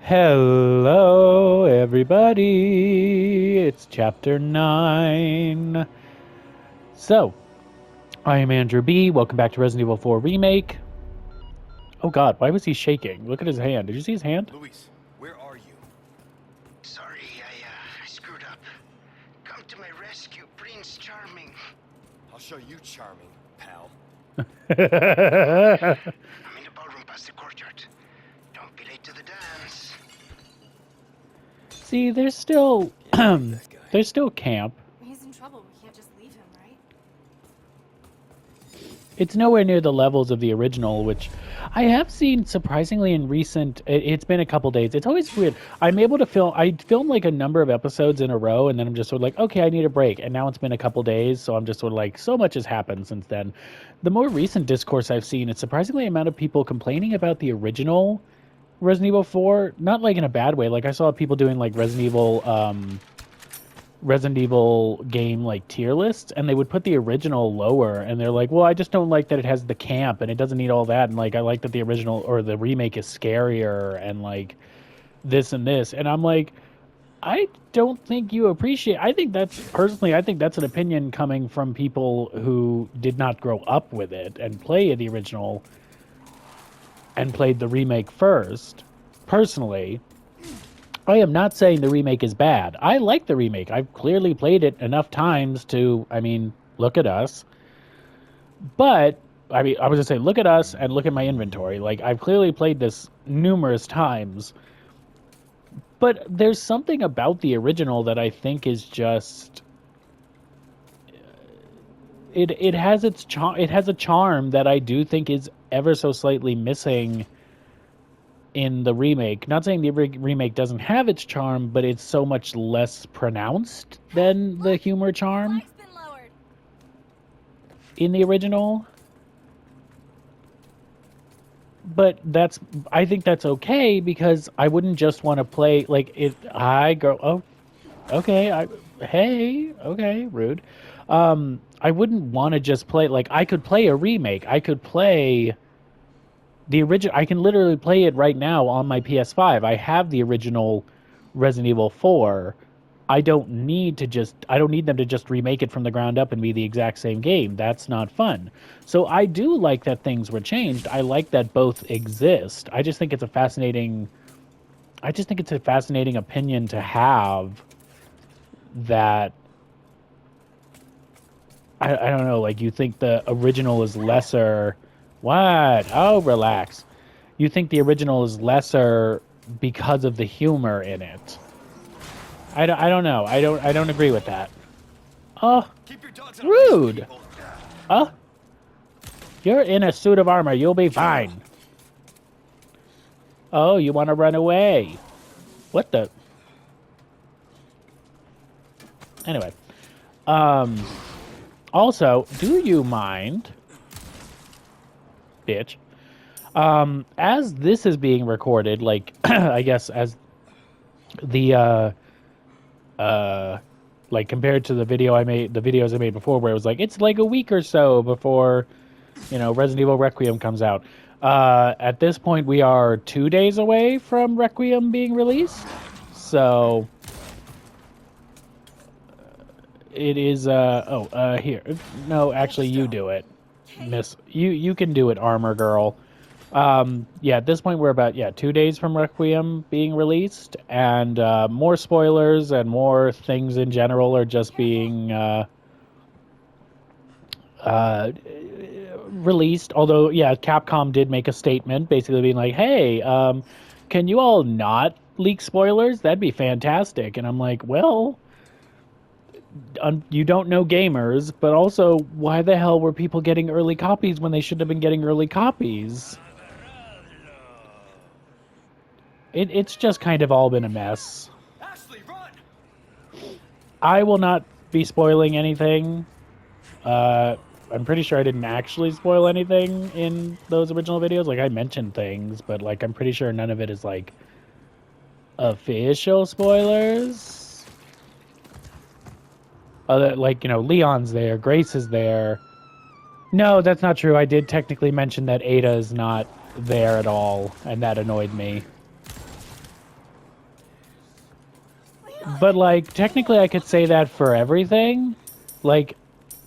Hello, everybody. It's chapter 9. So, I am Andrew B. Welcome back to Resident Evil 4 Remake. Oh god, why was he shaking? Look at his hand. Did you see his hand? Luis, where are you? Sorry, I screwed up. Come to my rescue, Prince Charming. I'll show you charming, pal. I'm in the ballroom past the courtyard. Don't be late to the dance. See, there's still That guy. there's still camp. He's in trouble. We can't just leave him, right? It's nowhere near the levels of the original, which I have seen surprisingly in recent. It's been a couple days. It's always weird. I'm able to film. I film like a number of episodes in a row, and then I'm just sort of like, okay, I need a break. And now it's been a couple days, so I'm just sort of like, so much has happened since then. The more recent discourse I've seen, it's surprisingly amount of people complaining about the original Resident Evil 4, not like in a bad way. Like I saw people doing like Resident Evil game like tier lists, and they would put the original lower, and they're like, well, I just don't like that it has the camp and it doesn't need all that, and like I like that the original or the remake is scarier and like this and this. And I'm like, I don't think you appreciate. I think that's an opinion coming from people who did not grow up with it and play the original and played the remake first. Personally, I am not saying the remake is bad. I like the remake. I've clearly played it enough times to, look at us. But, I was going to say, look at us and look at my inventory. Like, I've clearly played this numerous times. But there's something about the original that I think is just... It has its charm. It has a charm that I do think is ever so slightly missing in the remake. Not saying the remake doesn't have its charm, but it's so much less pronounced than the humor charm in the original. But I think that's okay, because I wouldn't just want to play like it. Okay, rude. I wouldn't want to just play, like, I could play a remake. I could play the original. I can literally play it right now on my PS5. I have the original Resident Evil 4. I don't need them to just remake it from the ground up and be the exact same game. That's not fun. So I do like that things were changed. I like that both exist. I just think it's a fascinating opinion to have, that I don't know, like, you think the original is lesser. What? Oh, relax. You think the original is lesser because of the humor in it. I don't know. I don't agree with that. Oh, rude. Oh, you're in a suit of armor. You'll be fine. Oh, you want to run away? What the? Anyway. Also, do you mind, bitch, as this is being recorded, like, I guess as the, like, compared to the videos I made before, where it was like, it's like a week or so before, Resident Evil Requiem comes out. At this point, we are 2 days away from Requiem being released, so... It is, here. No, actually, you do it, miss. You can do it, Armor Girl. Yeah, at this point, we're about, 2 days from Requiem being released, and more spoilers and more things in general are just being released. Although, Capcom did make a statement, basically being like, hey, can you all not leak spoilers? That'd be fantastic. And I'm like, well... you don't know gamers, but also, why the hell were people getting early copies when they should have been getting early copies? It's just kind of all been a mess. Ashley, run! I will not be spoiling anything. I'm pretty sure I didn't actually spoil anything in those original videos. Like, I mentioned things, but, like, I'm pretty sure none of it is, like, official spoilers. Like, Leon's there, Grace is there. No, that's not true. I did technically mention that Ada is not there at all, and that annoyed me. But like technically I could say that for everything. Like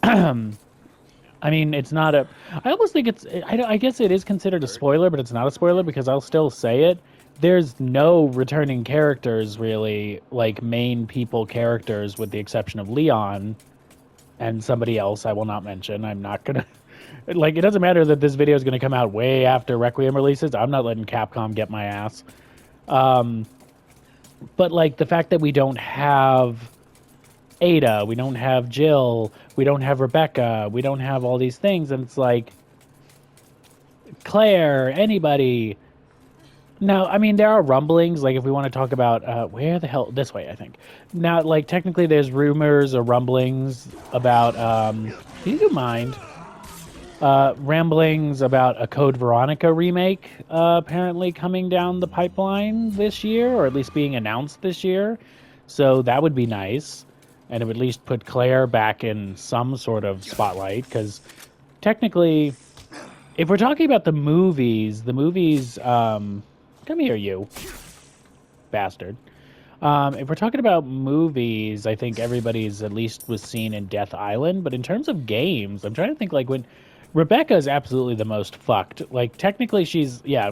I mean, it's not a. I almost think it's. I guess it is considered a spoiler, but it's not a spoiler because I'll still say it. There's no returning characters really, like main people characters, with the exception of Leon and somebody else I will not mention. I'm not gonna. Like, it doesn't matter that this video is gonna come out way after Requiem releases. I'm not letting Capcom get my ass. But like the fact that we don't have Ada, we don't have Jill, we don't have Rebecca, we don't have all these things, and it's like Claire, anybody. Now, I mean, there are rumblings. Like, if we want to talk about where the hell this way, I think. Now, like, technically, there's rumors or rumblings about. Do you mind? Ramblings about a Code Veronica remake apparently coming down the pipeline this year, or at least being announced this year. So that would be nice, and it would at least put Claire back in some sort of spotlight. Because technically, if we're talking about the movies, come here, you bastard. If we're talking about movies, I think everybody's at least was seen in Death Island. But in terms of games, I'm trying to think like when Rebecca is absolutely the most fucked. Like technically,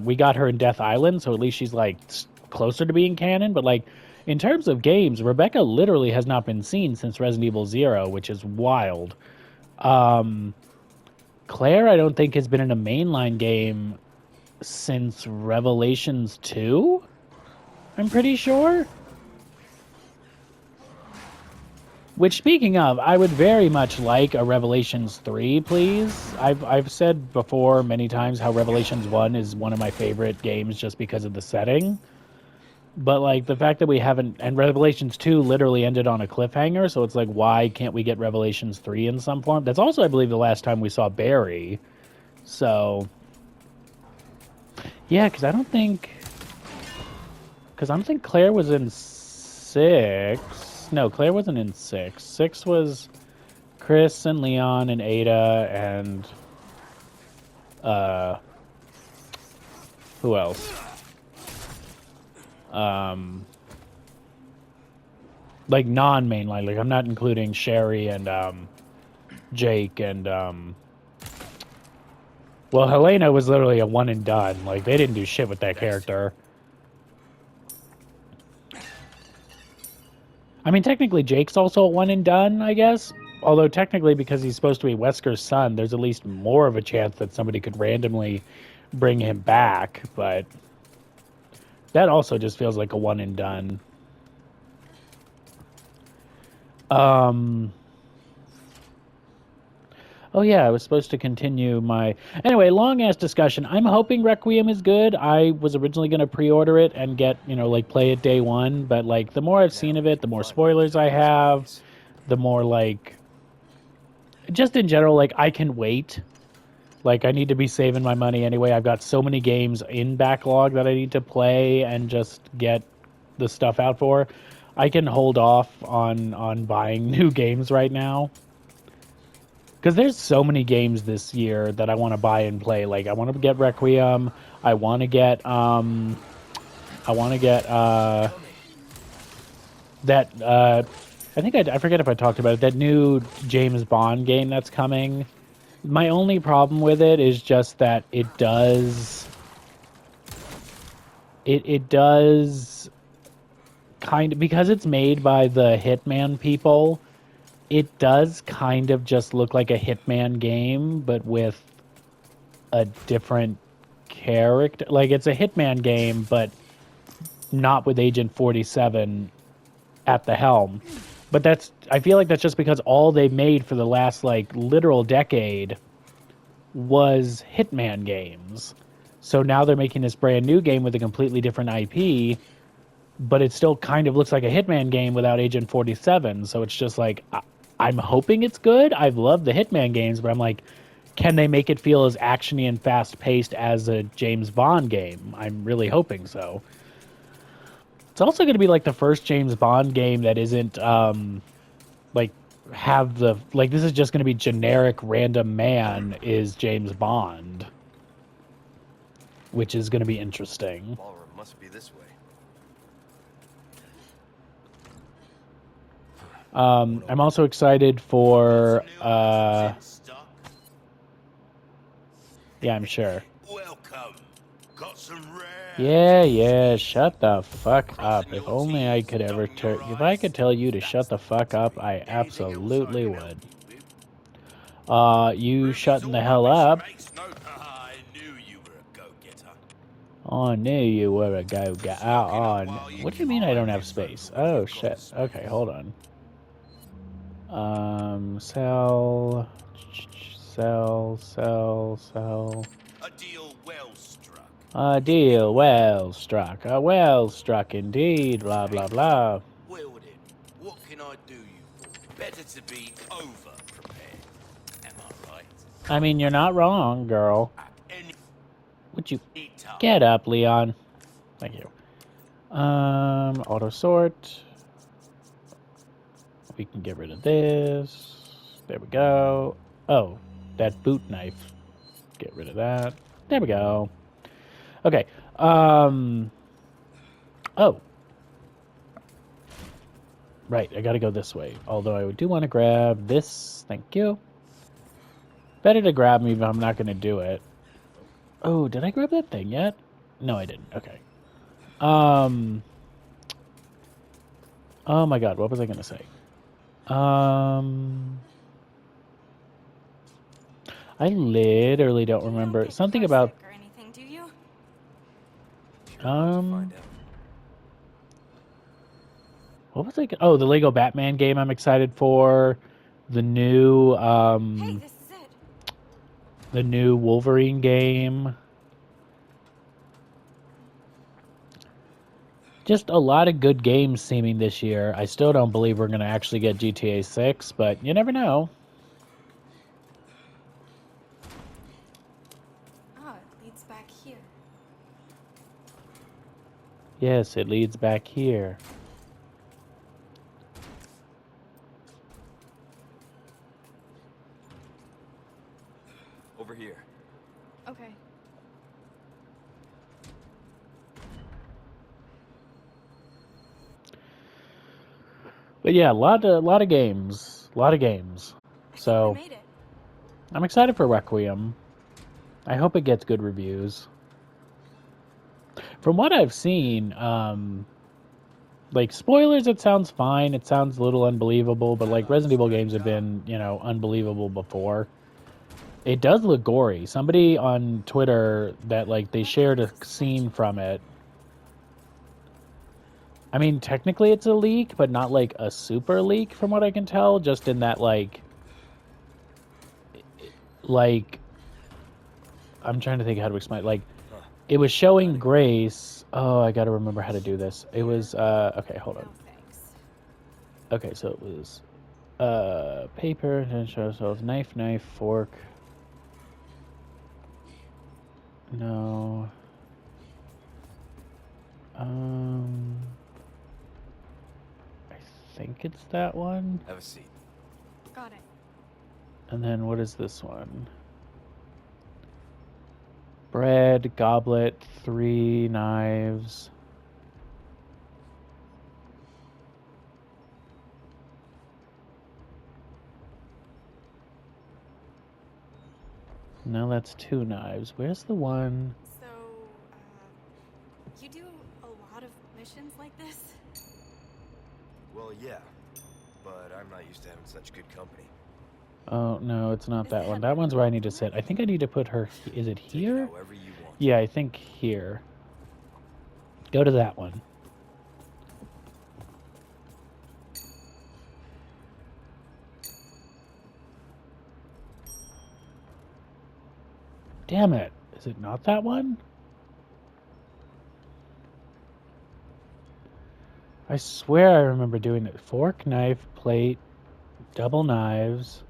we got her in Death Island, so at least she's like closer to being canon. But like in terms of games, Rebecca literally has not been seen since Resident Evil 0, which is wild. Claire, I don't think has been in a mainline game since Revelations 2. I'm pretty sure. Which, speaking of, I would very much like a Revelations 3, please. I've said before many times how Revelations 1 is one of my favorite games just because of the setting. But, like, the fact that we haven't... And Revelations 2 literally ended on a cliffhanger, so it's like, why can't we get Revelations 3 in some form? That's also, I believe, the last time we saw Barry. So... Yeah, because I don't think Claire was in 6. No, Claire wasn't in 6. 6 was Chris and Leon and Ada and who else? Like non-mainline. Like I'm not including Sherry and Jake and well, Helena was literally a one and done. Like they didn't do shit with that character. I mean, technically, Jake's also a one and done, I guess. Although, technically, because he's supposed to be Wesker's son, there's at least more of a chance that somebody could randomly bring him back. But that also just feels like a one and done. Oh yeah, I was supposed to continue my... Anyway, long-ass discussion. I'm hoping Requiem is good. I was originally going to pre-order it and get, like, play it day one. But, like, the more I've seen of it, the more spoilers I have. The more, like... Just in general, like, I can wait. Like, I need to be saving my money anyway. I've got so many games in backlog that I need to play and just get the stuff out for. I can hold off on buying new games right now. Because there's so many games this year that I want to buy and play. Like, I want to get Requiem. I want to get, that, I think I forget if I talked about it, that new James Bond game that's coming. My only problem with it is just that it does kind of, because it's made by the Hitman people, it does kind of just look like a Hitman game, but with a different character. Like, it's a Hitman game, but not with Agent 47 at the helm. But I feel like that's just because all they made for the last, like, literal decade was Hitman games. So now they're making this brand new game with a completely different IP, but it still kind of looks like a Hitman game without Agent 47. So it's just like... I'm hoping it's good. I've loved the Hitman games, but I'm like, can they make it feel as actiony and fast-paced as a James Bond game? I'm really hoping so. It's also going to be like the first James Bond game that isn't like this is just going to be generic random man is James Bond, which is going to be interesting. Ballroom must be this way. I'm also excited for yeah, I'm sure. Welcome. Got some rare. Yeah, shut the fuck up. If only I could ever if I could tell you to shut the fuck up, I absolutely would. You shutting the hell up. I knew you were a go-getter. Oh, I knew you were a on. What do you mean I don't have space? Oh shit. Okay, hold on. Sell. A deal well struck. A deal well struck. A well struck indeed. Blah blah blah. Well then, what can I do you for? Better to be over-prepared. Am I right? I mean, you're not wrong, girl. Any Would you time. get up, Leon? Thank you. Auto sort. We can get rid of this. There we go. Oh, that boot knife. Get rid of that. There we go. Okay. Oh. Right, I gotta go this way. Although I do want to grab this. Thank you. Better to grab me if I'm not gonna do it. Oh, did I grab that thing yet? No, I didn't. Okay. Oh my god, what was I gonna say? I literally don't remember. Something about Or anything, do you? what was I? Oh, the Lego Batman game. I'm excited for the new Hey, this is it. the new Wolverine game. Just a lot of good games seeming this year. I still don't believe we're going to actually get GTA 6, but you never know. Oh, it leads back here. Yes, it leads back here. Over here. Okay. But yeah, a lot of games. A lot of games. So We made it. I'm excited for Requiem. I hope it gets good reviews. From what I've seen, like spoilers, it sounds fine. It sounds a little unbelievable, but like Resident Evil games have been, unbelievable before. It does look gory. Somebody on Twitter that like they shared a scene from it. I mean, technically it's a leak, but not like a super leak from what I can tell, just in that like I'm trying to think how to explain it. Like it was showing Grace. Oh, I got to remember how to do this. It was okay, hold on. No thanks. Okay, so it was paper and so it's knife, fork. No. I think it's that one. Have a seat. Got it. And then what is this one? Bread, goblet, 3 knives. No, that's 2 knives. Where's the one? So, you do a lot of missions like this? Well, yeah. But I'm not used to having such good company. Oh, no, it's not Is that that one. That one's where I need to sit. I think I need to put her... Is it Take it here? however you want. Yeah, I think here. Go to that one. Damn it. Is it not that one? I swear I remember doing it. Fork, knife, plate, double knives.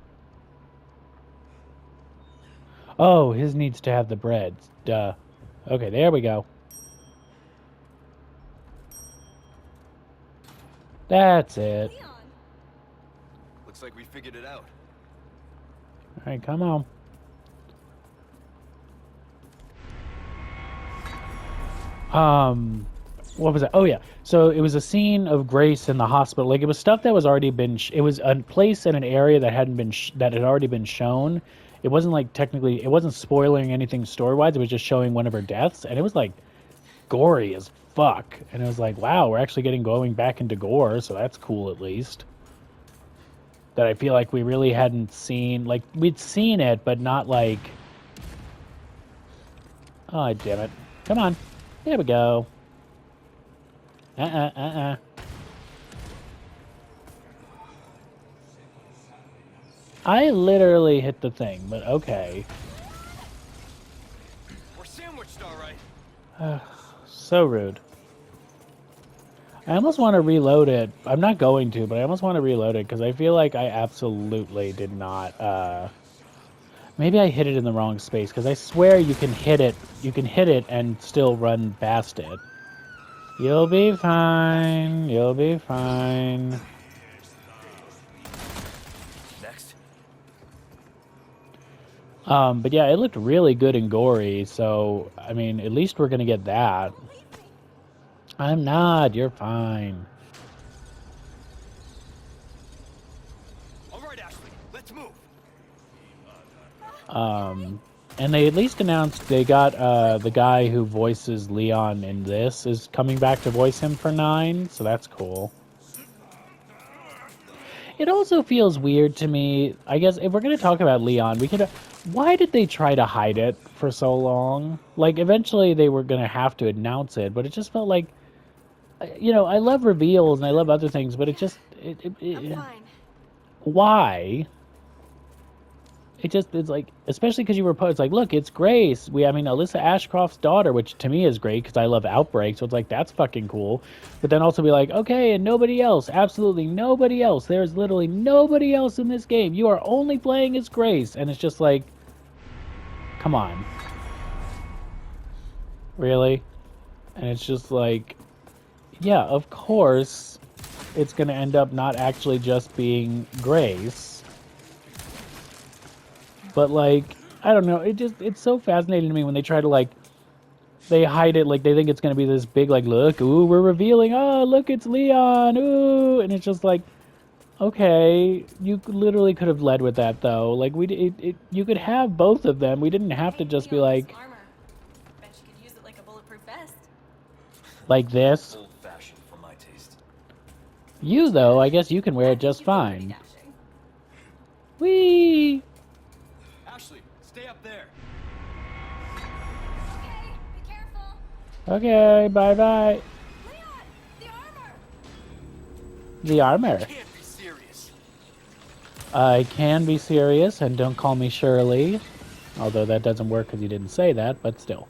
Oh, his needs to have the bread. Duh. Okay, there we go. That's it. Leon! Looks like we figured it out. Alright, come on. what was that? Oh yeah. So it was a scene of Grace in the hospital. Like it was stuff that was already been. It was a place in an area that hadn't been that had already been shown. It wasn't like technically. It wasn't spoiling anything story wise. It was just showing one of her deaths, and it was like gory as fuck. And it was like, wow, we're actually going back into gore, so that's cool at least. That I feel like we really hadn't seen. Like we'd seen it, but not like. Oh damn it! Come on, there we go. I literally hit the thing, but okay. We're sandwiched, all right. So rude. I almost want to reload it. I'm not going to, but I almost want to reload it because I feel like I absolutely did not. Maybe I hit it in the wrong space because I swear you can hit it. You can hit it and still run past it. You'll be fine. You'll be fine. Next. But yeah, it looked really good and gory. So I mean, at least we're gonna get that. I'm not. You're fine. All right, Ashley, let's move. And they at least announced they got the guy who voices Leon in this is coming back to voice him for 9, so that's cool. It also feels weird to me. I guess if we're gonna talk about Leon, we could. Why did they try to hide it for so long? Like eventually they were gonna have to announce it, but it just felt like. I love reveals and I love other things, but it just I'm fine. why? It's like, especially because you were it's like, look, it's Grace. I mean, Alyssa Ashcroft's daughter, which to me is great because I love Outbreak, so it's like that's fucking cool. But then also be like, okay, and nobody else, absolutely nobody else. There's literally nobody else in this game. You are only playing as Grace, and it's just like, come on, really? And it's just like. Yeah, of course, it's going to end up not actually just being Grace. But, like, I don't know. It's so fascinating to me when they try to, like, they hide it. Like, they think it's going to be this big, like, look, ooh, we're revealing. Oh, look, it's Leon. Ooh. And it's just like, okay, you literally could have led with that, though. Like, you could have both of them. We didn't have to just be like. Armor. Bet you could use it like a bulletproof vest. Like this. Old-fashioned for my taste. You, though, I guess you can wear it just fine. Whee! Ashley, stay up there. Okay, be careful. Okay, bye-bye. Leon, the armor. The armor. You can't be serious. I can be serious, and don't call me Shirley. Although that doesn't work because you didn't say that, but still.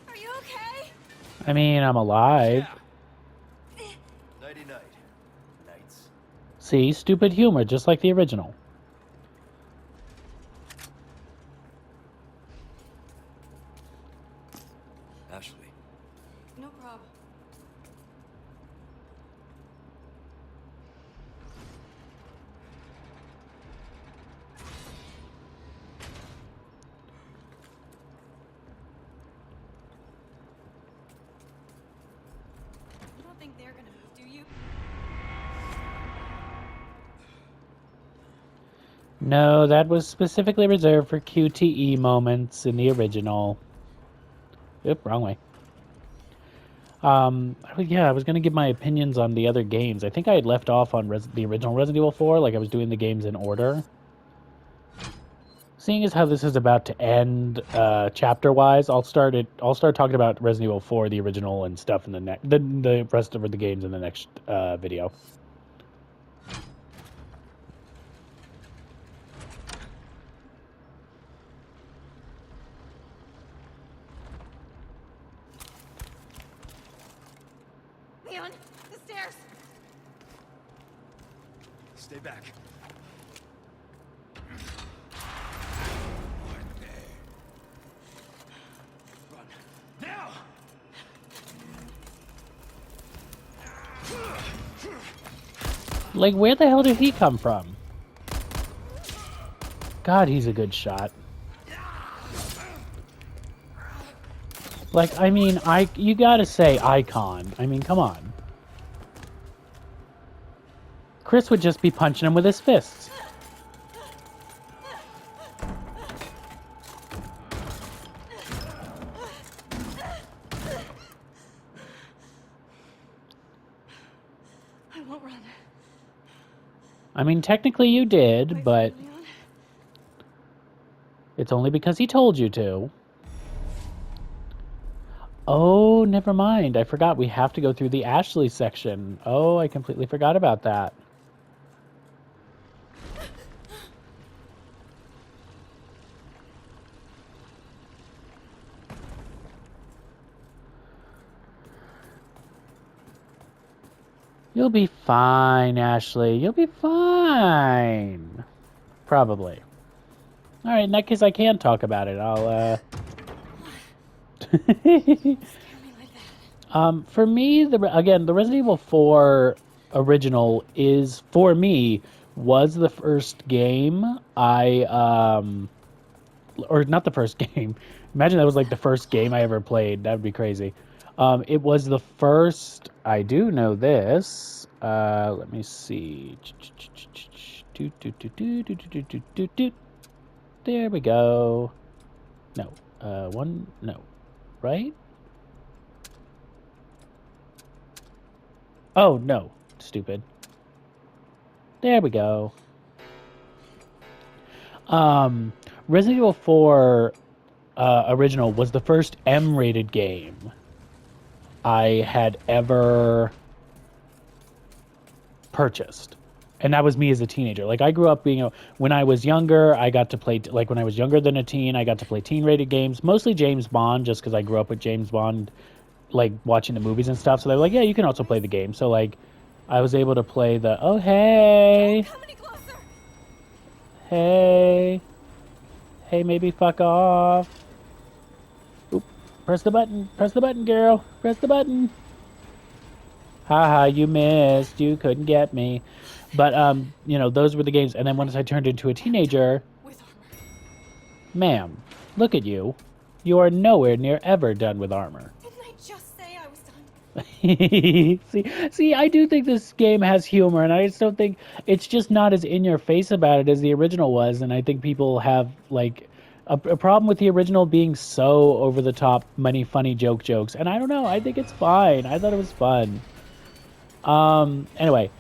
Are you okay? I mean, I'm alive. Nighty-night. Nights. See, stupid humor, just like the original. Ashley. No problem. You don't think they're gonna move, do you? No, that was specifically reserved for QTE moments in the original. Oop, wrong way. Yeah, I was going to give my opinions on the other games. I think I had left off on the original Resident Evil 4, like I was doing the games in order. Seeing as how this is about to end, chapter-wise, I'll start talking about Resident Evil 4, the original, and stuff in the rest of the games in the next video. Leon, the stairs. Stay back. Run. Now! Like, where the hell did he come from? God, he's a good shot. Like, I mean, you gotta say icon. I mean, come on. Chris would just be punching him with his fists. I won't run. I mean, technically you did, Wait for but Leon. it's only because he told you to. Oh, never mind. I forgot. We have to go through the Ashley section. Oh, I completely forgot about that. You'll be fine, Ashley. You'll be fine. Probably. All right, in that case, I can talk about it. I'll, Scare me like that. For me, the Resident Evil 4 original is, for me, was the first game or not the first game. Imagine that was like the first game I ever played. That would be crazy. It was the first. I do know this. Let me see. There we go. No. One. No. Right? Oh, no. Stupid. There we go. Resident Evil 4 original was the first M-rated game I had ever purchased. And that was me as a teenager. Like, I grew up being when I was younger, I got to play, like, when I was younger than a teen, I got to play teen-rated games, mostly James Bond, just because I grew up with James Bond, like, watching the movies and stuff. So they were like, yeah, you can also play the game. So, like, I was able to play the, oh, hey, Come any closer. hey, hey, maybe fuck off. Oop, press the button, girl, press the button. Haha, you missed, you couldn't get me. But, you know, those were the games. And then once I turned into a teenager, With armor. ma'am, look at you. You are nowhere near ever done with armor. Didn't I just say I was done? see, I do think this game has humor, and I just don't think it's just not as in your face about it as the original was. And I think people have like a problem with the original being so over the top, many funny jokes. And I don't know. I think it's fine. I thought it was fun. Anyway,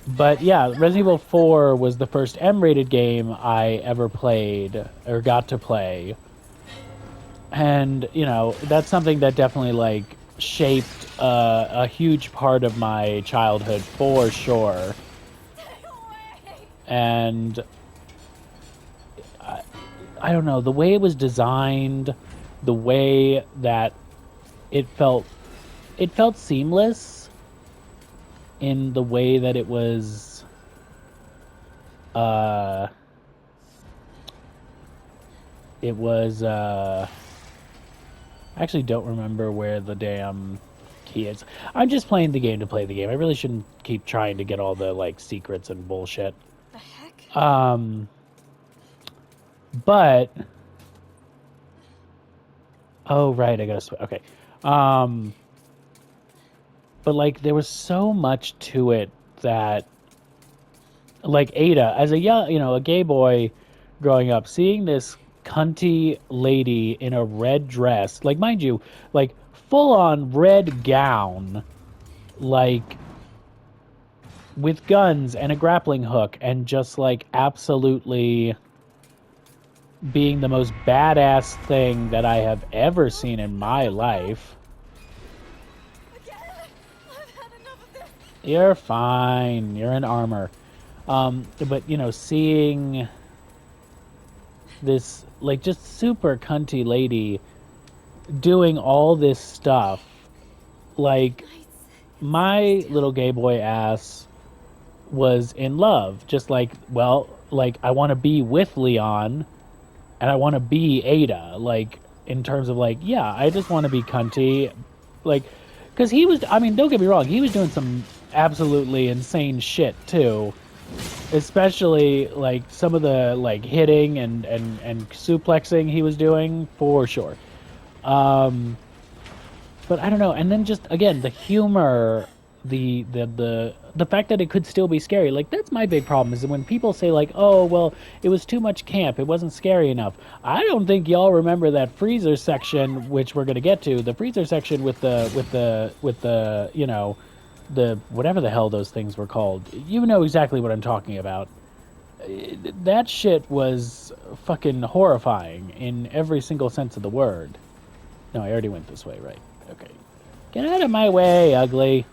but yeah, Resident Evil 4 was the first M-rated game I ever played or got to play. And, you know, that's something that definitely, like, shaped a huge part of my childhood for sure. And I don't know, the way it was designed, the way that it felt seamless in the way that it was I actually don't remember where the damn key is. I'm just playing the game to play the game. I really shouldn't keep trying to get all the like secrets and bullshit. The heck? But oh right, I gotta okay. But like there was so much to it that like Ada, as a young, you know, a gay boy growing up, seeing this cunty lady in a red dress, like mind you, like full on red gown, like with guns and a grappling hook, and just like absolutely being the most badass thing that I have ever seen in my life. Again? I've had enough of this. You're fine. You're in armor. But, you know, seeing this, like, just super cunty lady doing all this stuff, like, my little gay boy ass was in love. Just like, well, like I want to be with Leon and I want to be Ada. Like in terms of like, yeah, I just want to be cunty, like, because he was. I mean, don't get me wrong, he was doing some absolutely insane shit too. Especially like some of the like hitting and suplexing he was doing for sure. Um, but I don't know. And then just again the humor, the fact that it could still be scary. Like that's my big problem is when people say like, oh well, it was too much camp, it wasn't scary enough. I don't think y'all remember that freezer section, which we're gonna get to. The freezer section with the you know, the whatever the hell those things were called. You know exactly what I'm talking about. That shit was fucking horrifying in every single sense of the word. No, I already went this way, right? Okay. Get out of my way, ugly.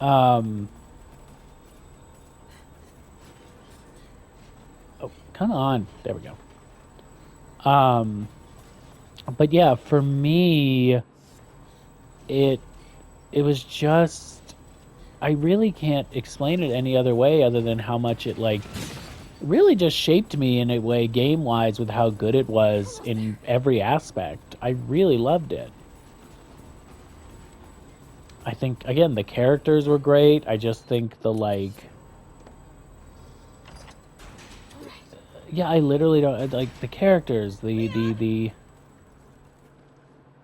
Oh, come on. There we go. But yeah, for me, it was just I really can't explain it any other way other than how much it like really just shaped me in a way game wise with how good it was in every aspect. I really loved it. I think again the characters were great. I just think the like yeah, I literally don't like the characters, the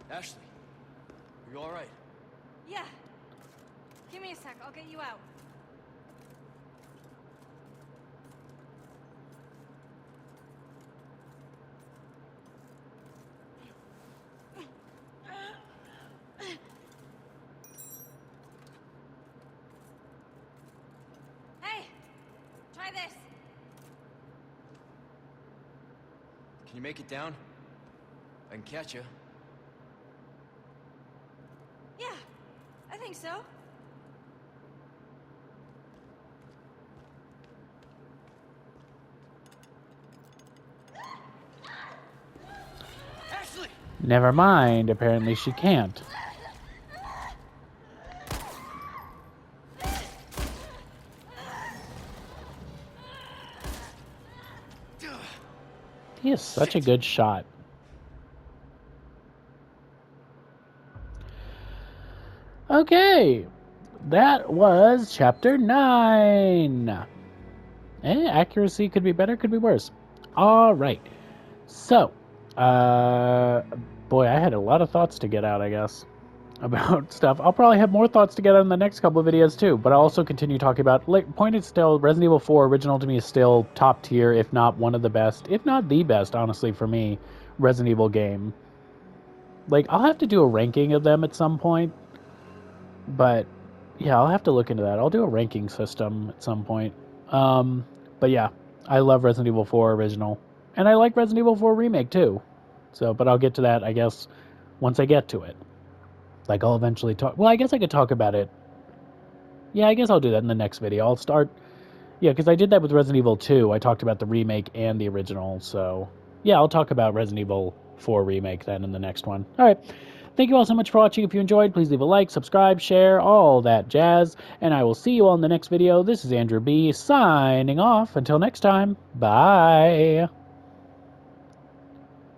Ashley, are you all right? Yeah. Give me a sec. I'll get you out. Hey, try this. Can you make it down? I can catch you. Yeah, I think so. Ashley! never mind, apparently she can't. He is such a good shot. Okay, that was chapter 9. Accuracy could be better, could be worse. All right. So, boy, I had a lot of thoughts to get out, I guess, about stuff. I'll probably have more thoughts to get out in the next couple of videos too, but I'll also continue talking about, like, point is still, Resident Evil 4 original to me is still top tier, if not one of the best, if not the best, honestly, for me, Resident Evil game. Like, I'll have to do a ranking of them at some point, but yeah, I'll have to look into that. I'll do a ranking system at some point. But yeah, I love Resident Evil 4 original, and I like Resident Evil 4 remake too. So, but I'll get to that, I guess, once I get to it. Like, I'll eventually talk. Well, I guess I could talk about it. Yeah, I guess I'll do that in the next video. I'll start. Yeah, because I did that with Resident Evil 2. I talked about the remake and the original. So, yeah, I'll talk about Resident Evil 4 remake then in the next one. All right. Thank you all so much for watching. If you enjoyed, please leave a like, subscribe, share, all that jazz. And I will see you all in the next video. This is Andrew B. signing off. Until next time, bye.